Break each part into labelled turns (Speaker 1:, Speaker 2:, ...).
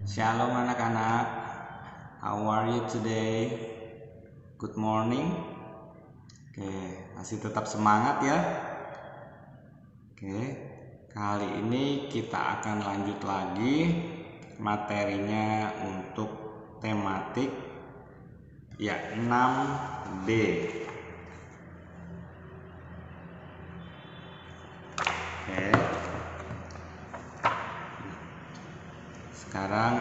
Speaker 1: Shalom anak-anak, how are you today? Good morning. Oke, masih tetap semangat ya. Oke, kali ini kita akan lanjut lagi materinya untuk tematik ya 6D. Oke. Sekarang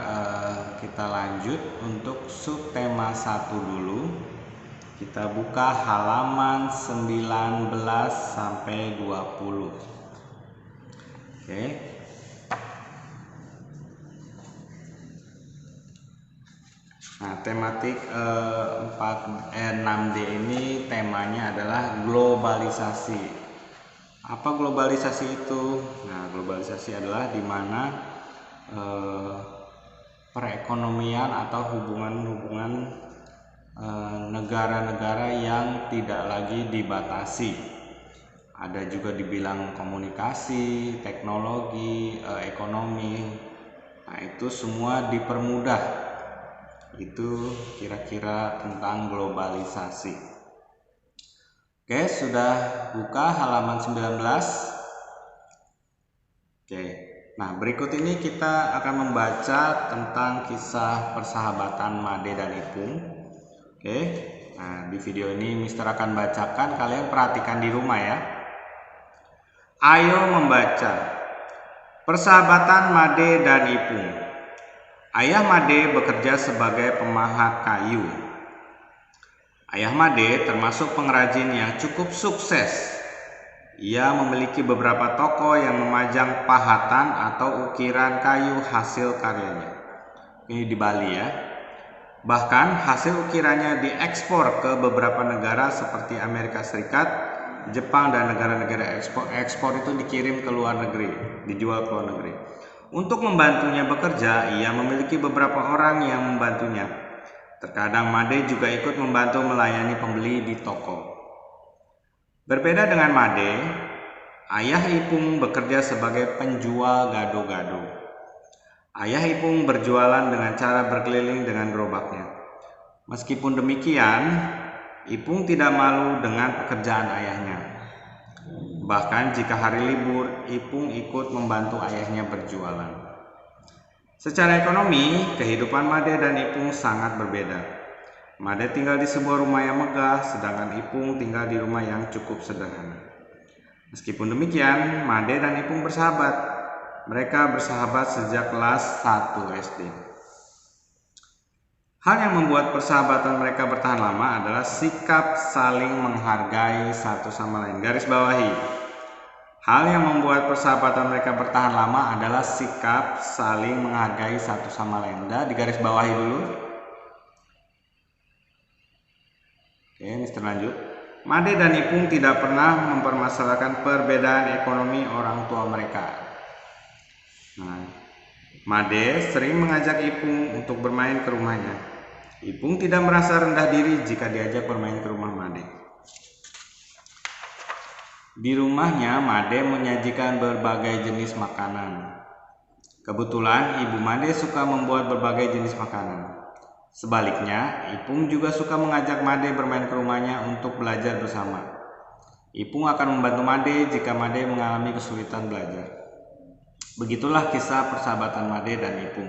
Speaker 1: kita lanjut untuk subtema 1 dulu. Kita buka halaman 19 sampai 20. Oke. Nah, tematik 6D ini temanya adalah globalisasi. Apa globalisasi itu? Nah, globalisasi adalah di mana perekonomian atau hubungan-hubungan negara-negara yang tidak lagi dibatasi. Ada juga dibilang komunikasi, teknologi, ekonomi. Nah, itu semua dipermudah. Itu kira-kira tentang globalisasi. Oke, sudah buka halaman 19. Oke. Nah, berikut ini kita akan membaca tentang kisah persahabatan Made dan Ipung. Oke. Nah, di video ini Mister akan bacakan, kalian perhatikan di rumah ya. Ayo membaca. Persahabatan Made dan Ipung. Ayah Made bekerja sebagai pemahat kayu. Ayah Made termasuk pengrajin yang cukup sukses. Ia memiliki beberapa toko yang memajang pahatan atau ukiran kayu hasil karyanya. Ini di Bali ya. Bahkan hasil ukirannya diekspor ke beberapa negara seperti Amerika Serikat, Jepang, dan negara-negara ekspor itu dikirim ke luar negeri, dijual ke luar negeri. Untuk membantunya bekerja, ia memiliki beberapa orang yang membantunya. Terkadang Made juga ikut membantu melayani pembeli di toko. Berbeda dengan Made, ayah Ipung bekerja sebagai penjual gado-gado. Ayah Ipung berjualan dengan cara berkeliling dengan gerobaknya. Meskipun demikian, Ipung tidak malu dengan pekerjaan ayahnya. Bahkan jika hari libur, Ipung ikut membantu ayahnya berjualan. Secara ekonomi, kehidupan Made dan Ipung sangat berbeda. Made tinggal di sebuah rumah yang megah, sedangkan Ipung tinggal di rumah yang cukup sederhana. Meskipun demikian, Made dan Ipung bersahabat. Mereka bersahabat sejak kelas 1 SD. Hal yang membuat persahabatan mereka bertahan lama adalah sikap saling menghargai satu sama lain. Garis bawahi. Hal yang membuat persahabatan mereka bertahan lama adalah sikap saling menghargai satu sama lain. Udah digaris bawahi dulu. Oke, Mister lanjut. Made dan Ipung tidak pernah mempermasalahkan perbedaan ekonomi orang tua mereka. Nah, Made sering mengajak Ipung untuk bermain ke rumahnya. Ipung tidak merasa rendah diri jika diajak bermain ke rumah Made. Di rumahnya, Made menyajikan berbagai jenis makanan. Kebetulan ibu Made suka membuat berbagai jenis makanan. Sebaliknya, Ipung juga suka mengajak Made bermain ke rumahnya untuk belajar bersama. Ipung akan membantu Made jika Made mengalami kesulitan belajar. Begitulah kisah persahabatan Made dan Ipung.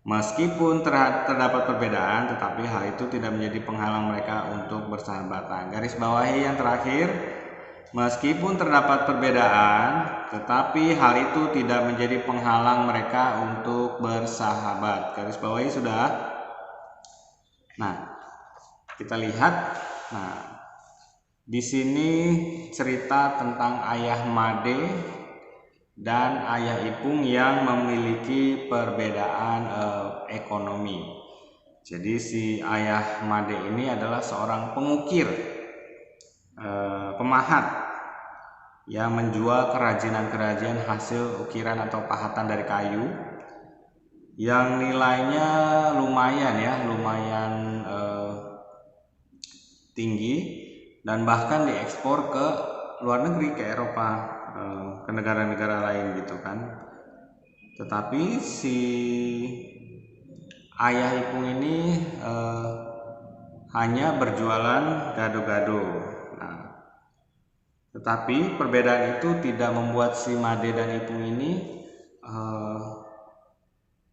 Speaker 1: Meskipun terdapat perbedaan, tetapi hal itu tidak menjadi penghalang mereka untuk bersahabatan. Garis bawahi yang terakhir, meskipun terdapat perbedaan, tetapi hal itu tidak menjadi penghalang mereka untuk bersahabat. Garis bawahi sudah. Nah, kita lihat. Nah, di sini cerita tentang ayah Made dan ayah Ipung yang memiliki perbedaan ekonomi. Jadi si ayah Made ini adalah seorang pengukir, pemahat yang menjual kerajinan-kerajinan hasil ukiran atau pahatan dari kayu yang nilainya lumayan tinggi dan bahkan diekspor ke luar negeri, ke Eropa, ke negara-negara lain gitu kan. Tetapi si ayah Ipung ini hanya berjualan gado-gado. Nah, tetapi perbedaan itu tidak membuat si Made dan Ipung ini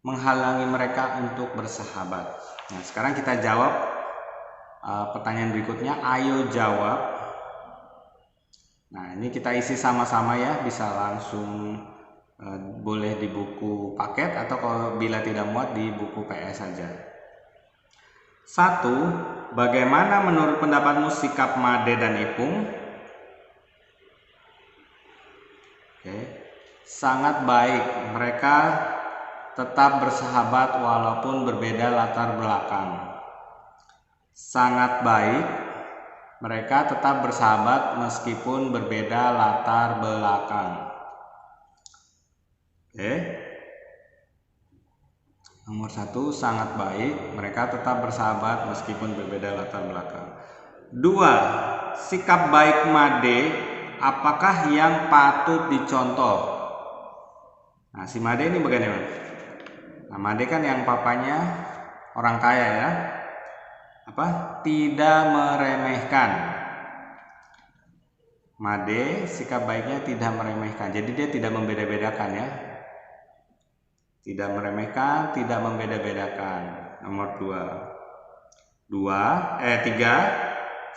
Speaker 1: menghalangi mereka untuk bersahabat. Nah, sekarang kita jawab pertanyaan berikutnya. Ayo jawab. Nah, ini kita isi sama-sama ya, bisa langsung boleh di buku paket atau kalau bila tidak muat di buku PS saja. 1. Bagaimana menurut pendapatmu sikap Made dan Ipung? Oke. Sangat baik. Mereka tetap bersahabat walaupun berbeda latar belakang. Sangat baik. Mereka tetap bersahabat meskipun berbeda latar belakang. Oke. Nomor 1, sangat baik. Mereka tetap bersahabat meskipun berbeda latar belakang. 2. Sikap baik Made apakah yang patut dicontoh? Nah, si Made ini bagaimana? Nah, Made kan yang papanya orang kaya ya. Tidak meremehkan. Made sikap baiknya tidak meremehkan. Jadi dia tidak membeda-bedakan ya. Tidak meremehkan, tidak membeda-bedakan. Nomor 3.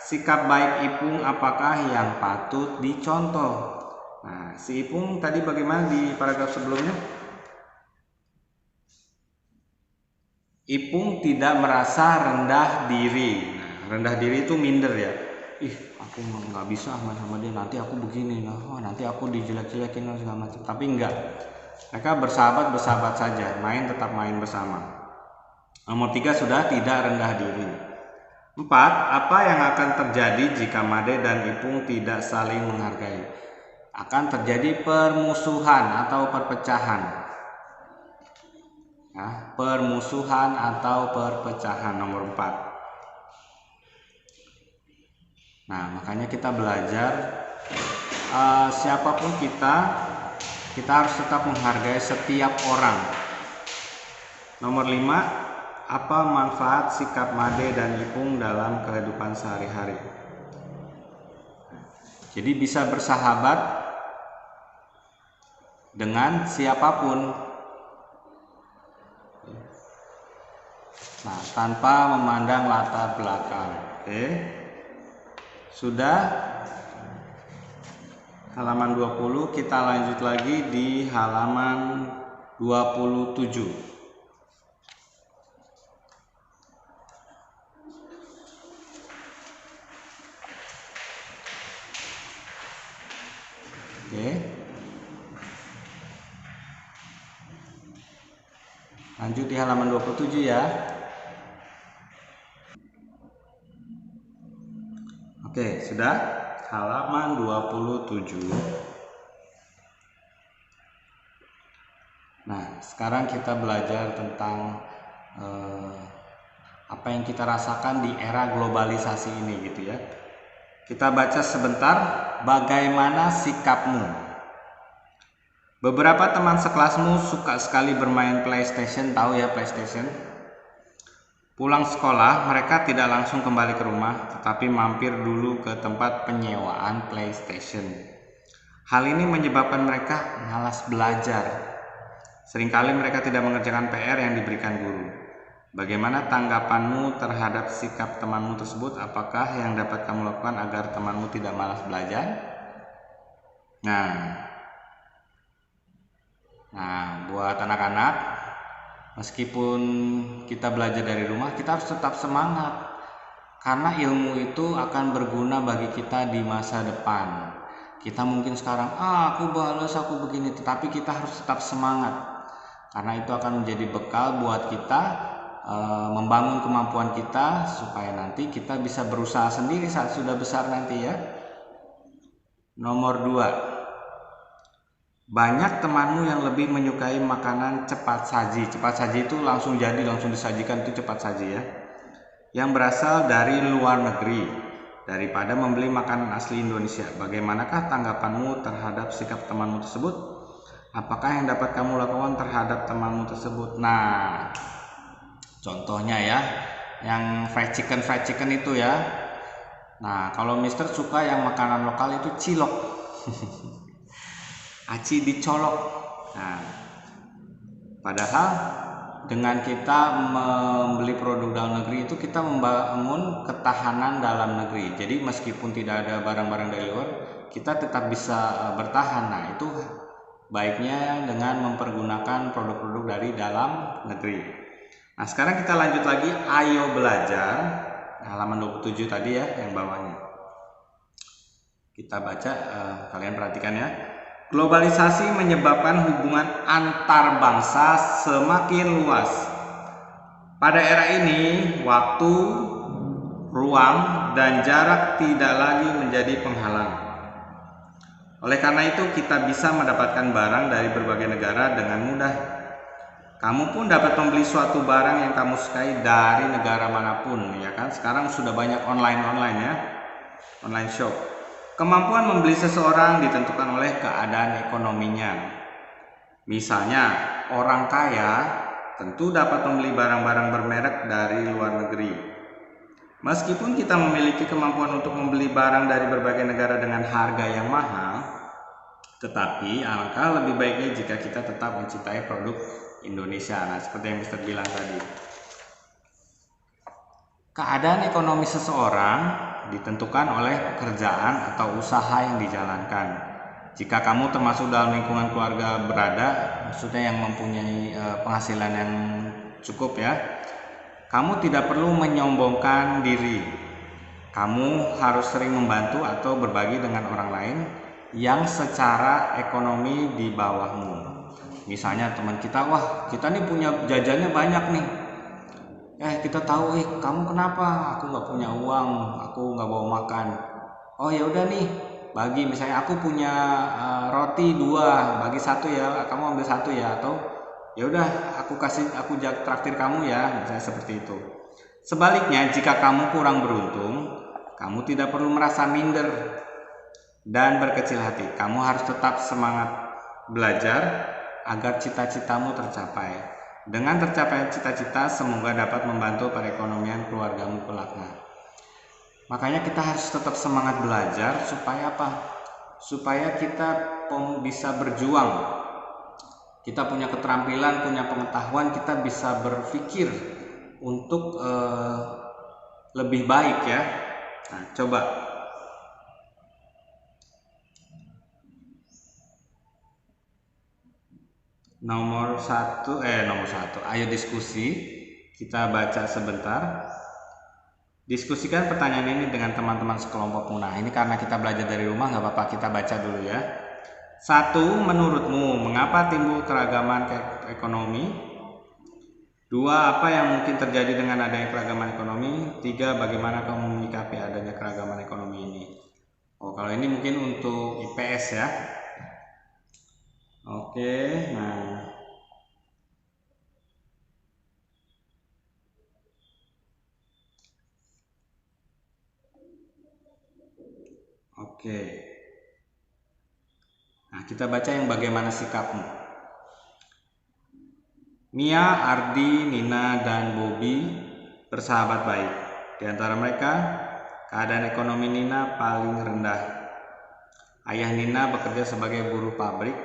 Speaker 1: Sikap baik Ipung apakah yang patut dicontoh? Nah, si Ipung tadi bagaimana di paragraf sebelumnya? Ipung tidak merasa rendah diri. Nah, rendah diri itu minder ya. Aku nggak bisa sama dia, nanti aku begini, nanti aku dijelek-jelekin segala macam. Tapi enggak. Mereka bersahabat saja, tetap main bersama. Nomor 3 sudah, tidak rendah diri. 4. Apa yang akan terjadi jika Made dan Ipung tidak saling menghargai? Akan terjadi permusuhan atau perpecahan. Nah, permusuhan atau perpecahan. Nomor 4. Nah, makanya kita belajar siapapun kita harus tetap menghargai setiap orang. Nomor 5. Apa manfaat sikap Made dan Ipung dalam kehidupan sehari-hari? Jadi bisa bersahabat dengan siapapun. Nah, tanpa memandang latar belakang. Oke. Sudah halaman 20, kita lanjut lagi di halaman 27. Oke. Lanjut di halaman 27 ya. Oke, sudah halaman 27. Nah, sekarang kita belajar tentang apa yang kita rasakan di era globalisasi ini gitu ya. Kita baca sebentar, bagaimana sikapmu? Beberapa teman sekelasmu suka sekali bermain PlayStation, tahu ya PlayStation? Pulang sekolah, mereka tidak langsung kembali ke rumah, tetapi mampir dulu ke tempat penyewaan PlayStation. Hal ini menyebabkan mereka malas belajar. Seringkali mereka tidak mengerjakan PR yang diberikan guru. Bagaimana tanggapanmu terhadap sikap temanmu tersebut? Apakah yang dapat kamu lakukan agar temanmu tidak malas belajar? Nah, buat anak-anak, meskipun kita belajar dari rumah, kita harus tetap semangat. Karena ilmu itu akan berguna bagi kita di masa depan. Kita mungkin sekarang, aku balas, aku begini, tetapi kita harus tetap semangat. Karena itu akan menjadi bekal buat kita membangun kemampuan kita supaya nanti kita bisa berusaha sendiri saat sudah besar nanti ya. Nomor 2. Banyak temanmu yang lebih menyukai makanan cepat saji. Cepat saji itu langsung jadi, langsung disajikan, itu cepat saji ya. Yang berasal dari luar negeri daripada membeli makanan asli Indonesia. Bagaimanakah tanggapanmu terhadap sikap temanmu tersebut? Apakah yang dapat kamu lakukan terhadap temanmu tersebut? Nah, Contohnya ya, yang fried chicken itu ya. Nah, kalau Mister suka yang makanan lokal itu cilok. Aci dicolok. Nah, padahal dengan kita membeli produk dalam negeri itu kita membangun ketahanan dalam negeri. Jadi meskipun tidak ada barang-barang dari luar, kita tetap bisa bertahan. Nah, itu baiknya dengan mempergunakan produk-produk dari dalam negeri. Nah, sekarang kita lanjut lagi, ayo belajar. Halaman 27 tadi ya, yang bawahnya. Kita baca, kalian perhatikan ya. Globalisasi menyebabkan hubungan antar bangsa semakin luas. Pada era ini, waktu, ruang, dan jarak tidak lagi menjadi penghalang. Oleh karena itu, kita bisa mendapatkan barang dari berbagai negara dengan mudah. Kamu pun dapat membeli suatu barang yang kamu sukai dari negara manapun, ya kan? Sekarang sudah banyak online ya, online shop. Kemampuan membeli seseorang ditentukan oleh keadaan ekonominya. Misalnya, orang kaya tentu dapat membeli barang-barang bermerek dari luar negeri. Meskipun kita memiliki kemampuan untuk membeli barang dari berbagai negara dengan harga yang mahal, tetapi alangkah lebih baiknya jika kita tetap mencintai produk Indonesia. Nah, seperti yang Mister bilang tadi. Keadaan ekonomi seseorang ditentukan oleh pekerjaan atau usaha yang dijalankan. Jika kamu termasuk dalam lingkungan keluarga berada, maksudnya yang mempunyai penghasilan yang cukup ya, kamu tidak perlu menyombongkan diri. Kamu harus sering membantu atau berbagi dengan orang lain yang secara ekonomi di bawahmu. Misalnya teman kita, wah kita nih punya jajannya banyak nih. Kita tahu, kamu kenapa? Aku nggak punya uang, aku nggak bawa makan. Oh ya udah nih, bagi. Misalnya aku punya roti 2, bagi 1 ya, kamu ambil 1 ya. Atau ya udah, aku traktir kamu ya, misalnya seperti itu. Sebaliknya, jika kamu kurang beruntung, kamu tidak perlu merasa minder dan berkecil hati. Kamu harus tetap semangat belajar agar cita-citamu tercapai. Dengan tercapai cita-cita, semoga dapat membantu perekonomian keluargamu kelaknya. Makanya kita harus tetap semangat belajar supaya apa? Supaya kita bisa berjuang. Kita punya keterampilan, punya pengetahuan, kita bisa berpikir untuk lebih baik ya. Nah, coba. Nomor satu, ayo diskusi. Kita baca sebentar. Diskusikan pertanyaan ini dengan teman-teman sekelompokmu. Nah, ini karena kita belajar dari rumah, nggak apa-apa, kita baca dulu ya. 1. Menurutmu, mengapa timbul keragaman ekonomi? 2. Apa yang mungkin terjadi dengan adanya keragaman ekonomi? 3. Bagaimana kamu menyikapi adanya keragaman ekonomi ini? Oh, kalau ini mungkin untuk IPS ya. Oke, nah. Oke. Nah, kita baca yang bagaimana sikapmu. Mia, Ardi, Nina, dan Bobby bersahabat baik. Di antara mereka, keadaan ekonomi Nina paling rendah. Ayah Nina bekerja sebagai buruh pabrik.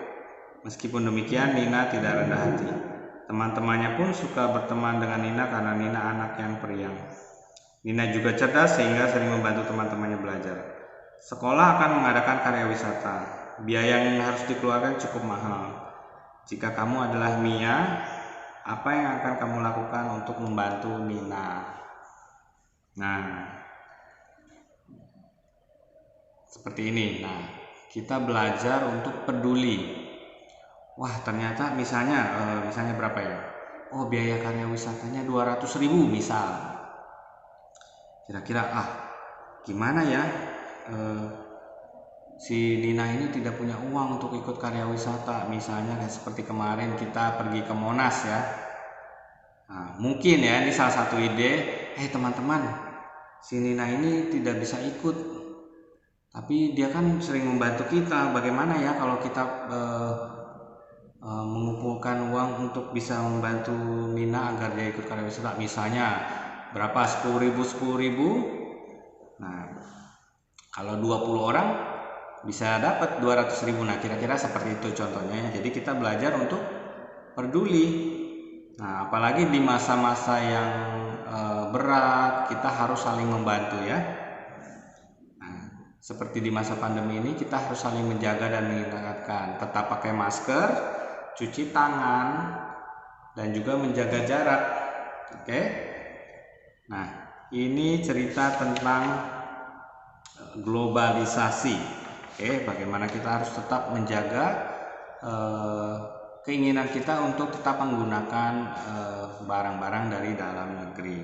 Speaker 1: Meskipun demikian, Nina tidak rendah hati. Teman-temannya pun suka berteman dengan Nina karena Nina anak yang periang. Nina juga cerdas sehingga sering membantu teman-temannya belajar. Sekolah akan mengadakan karya wisata. Biaya yang harus dikeluarkan cukup mahal. Jika kamu adalah Mia, apa yang akan kamu lakukan untuk membantu Nina? Nah, seperti ini. Nah, kita belajar untuk peduli. Wah, ternyata misalnya berapa ya? Oh, biaya karya wisatanya 200.000 misal. Kira-kira gimana ya? Si Nina ini tidak punya uang untuk ikut karya wisata. Misalnya kayak seperti kemarin kita pergi ke Monas ya. Nah, mungkin ya ini salah satu ide. Teman-teman, si Nina ini tidak bisa ikut. Tapi dia kan sering membantu kita. Bagaimana ya kalau kita mengumpulkan uang untuk bisa membantu Nina agar dia ikut karyawisata, misalnya berapa, 10.000. Nah, kalau 20 orang bisa dapat 200.000. Nah, kira-kira seperti itu contohnya. Jadi kita belajar untuk peduli. Nah, apalagi di masa-masa yang berat, kita harus saling membantu ya. Nah, seperti di masa pandemi ini, kita harus saling menjaga dan mengingatkan, tetap pakai masker, cuci tangan, dan juga menjaga jarak. Oke. Nah, ini cerita tentang globalisasi. Oke, bagaimana kita harus tetap menjaga keinginan kita untuk tetap menggunakan barang-barang dari dalam negeri.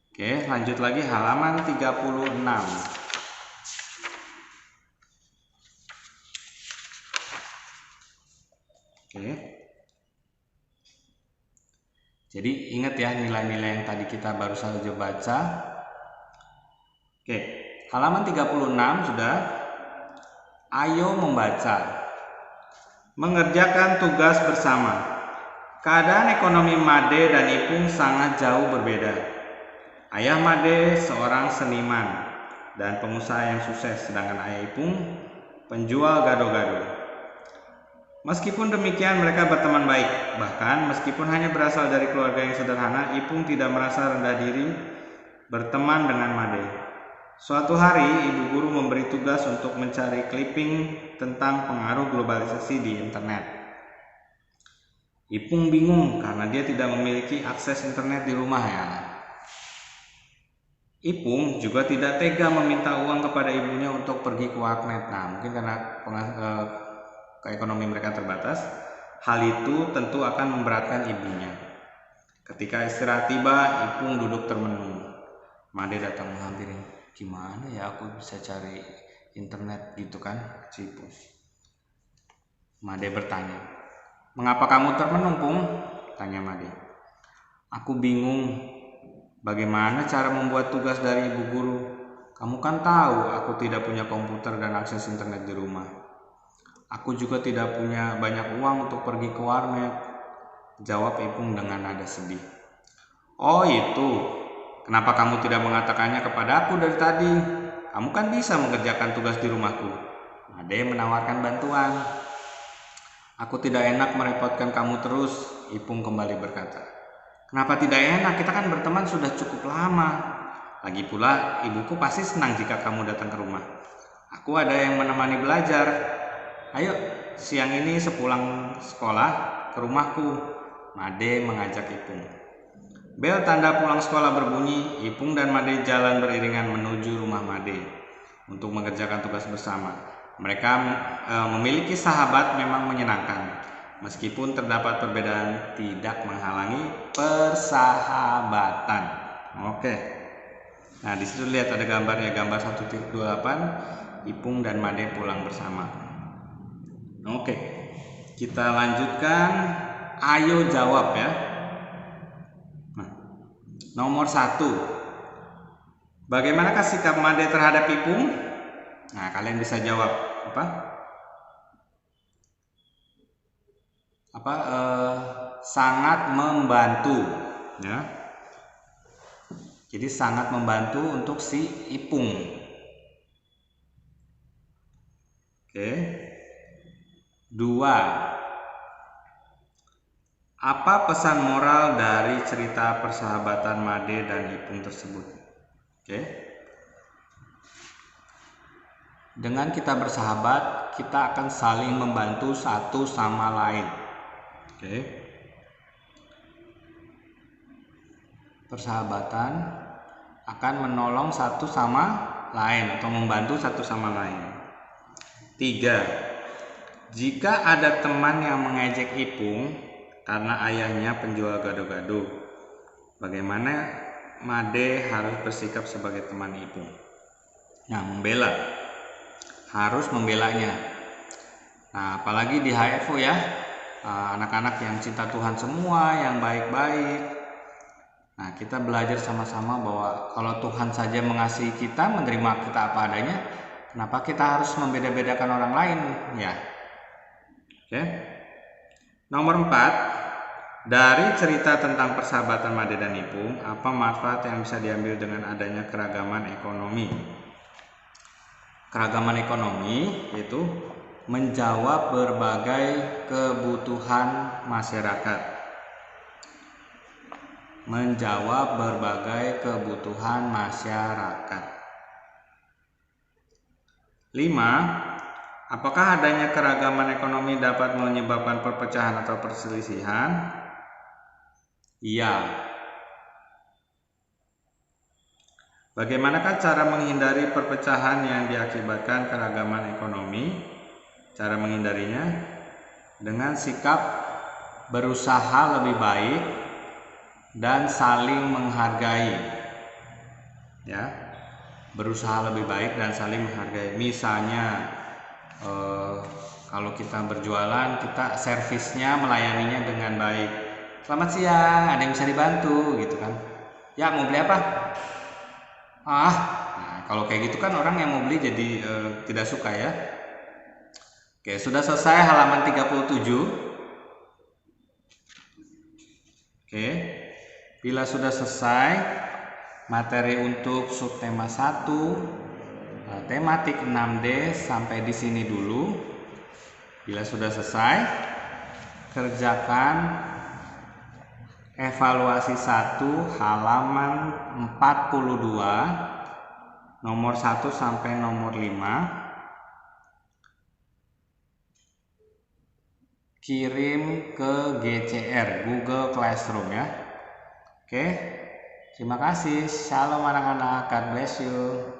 Speaker 1: Oke, lanjut lagi halaman 36. Oke. Jadi ingat ya nilai-nilai yang tadi kita baru saja baca. Oke, halaman 36 sudah. Ayo membaca. Mengerjakan tugas bersama. Keadaan ekonomi Made dan Ipung sangat jauh berbeda. Ayah Made seorang seniman dan pengusaha yang sukses, sedangkan ayah Ipung penjual gado-gado. Meskipun demikian, mereka berteman baik. Bahkan meskipun hanya berasal dari keluarga yang sederhana, Ipung tidak merasa rendah diri berteman dengan Made. Suatu hari, ibu guru memberi tugas untuk mencari clipping tentang pengaruh globalisasi di internet. Ipung bingung karena dia tidak memiliki akses internet di rumahnya. Ipung juga tidak tega meminta uang kepada ibunya untuk pergi ke warnet. Nah, mungkin karena ekonomi mereka terbatas, hal itu tentu akan memberatkan ibunya. Ketika istirahat tiba, Ipung duduk termenung. Made datang menghampiri. Gimana ya aku bisa cari internet gitu kan, Ipung? Made bertanya. Mengapa kamu termenung, Pung? Tanya Made. Aku bingung bagaimana cara membuat tugas dari ibu guru. Kamu kan tahu aku tidak punya komputer dan akses internet di rumah. Aku juga tidak punya banyak uang untuk pergi ke warnet, jawab Ipung dengan nada sedih. Oh itu, kenapa kamu tidak mengatakannya kepada aku dari tadi? Kamu kan bisa mengerjakan tugas di rumahku. Made menawarkan bantuan. Aku tidak enak merepotkan kamu terus, Ipung kembali berkata. Kenapa tidak enak? Kita kan berteman sudah cukup lama. Lagi pula, ibuku pasti senang jika kamu datang ke rumah. Aku ada yang menemani belajar. Ayo, siang ini sepulang sekolah ke rumahku, Made mengajak Ipung. Bel tanda pulang sekolah berbunyi, Ipung dan Made jalan beriringan menuju rumah Made untuk mengerjakan tugas bersama. Mereka memiliki sahabat memang menyenangkan, meskipun terdapat perbedaan tidak menghalangi persahabatan. Oke. Nah, di situ lihat ada gambarnya, gambar 1.28, Ipung dan Made pulang bersama. Oke, kita lanjutkan. Ayo jawab ya. Nah, nomor 1. Bagaimanakah sikap Made terhadap Ipung? Nah, kalian bisa jawab sangat membantu ya. Jadi sangat membantu untuk si Ipung. Oke. 2. Apa pesan moral dari cerita persahabatan Made dan Ipung tersebut? Oke. Dengan kita bersahabat, kita akan saling membantu satu sama lain. Oke. Persahabatan akan menolong satu sama lain atau membantu satu sama lain. 3. Jika ada teman yang mengejek Ipung karena ayahnya penjual gado-gado, bagaimana Made harus bersikap sebagai teman Ipung? Nah, membela. Harus membelanya. Nah, apalagi di HFO ya, anak-anak yang cinta Tuhan semua, yang baik-baik. Nah, kita belajar sama-sama bahwa kalau Tuhan saja mengasihi kita, menerima kita apa adanya, kenapa kita harus membeda-bedakan orang lain ya? Oke. Nomor 4, dari cerita tentang persahabatan Made dan Ipung, apa manfaat yang bisa diambil dengan adanya keragaman ekonomi? Keragaman ekonomi yaitu menjawab berbagai kebutuhan masyarakat. Menjawab berbagai kebutuhan masyarakat. 5. Apakah adanya keragaman ekonomi dapat menyebabkan perpecahan atau perselisihan? Iya. Bagaimanakah cara menghindari perpecahan yang diakibatkan keragaman ekonomi? Cara menghindarinya dengan sikap berusaha lebih baik dan saling menghargai. Ya, berusaha lebih baik dan saling menghargai. Misalnya, kalau kita berjualan, kita servisnya melayaninya dengan baik. Selamat siang, ada yang bisa dibantu gitu kan? Ya, mau beli apa? Nah, kalau kayak gitu kan orang yang mau beli jadi tidak suka ya. Oke, sudah selesai halaman 37. Oke, bila sudah selesai materi untuk subtema 1 tematik 6D sampai di sini dulu. Bila sudah selesai, kerjakan evaluasi 1 halaman 42 nomor 1 sampai nomor 5. Kirim ke GCR Google Classroom ya. Oke. Terima kasih. Shalom anak-anak. God bless you.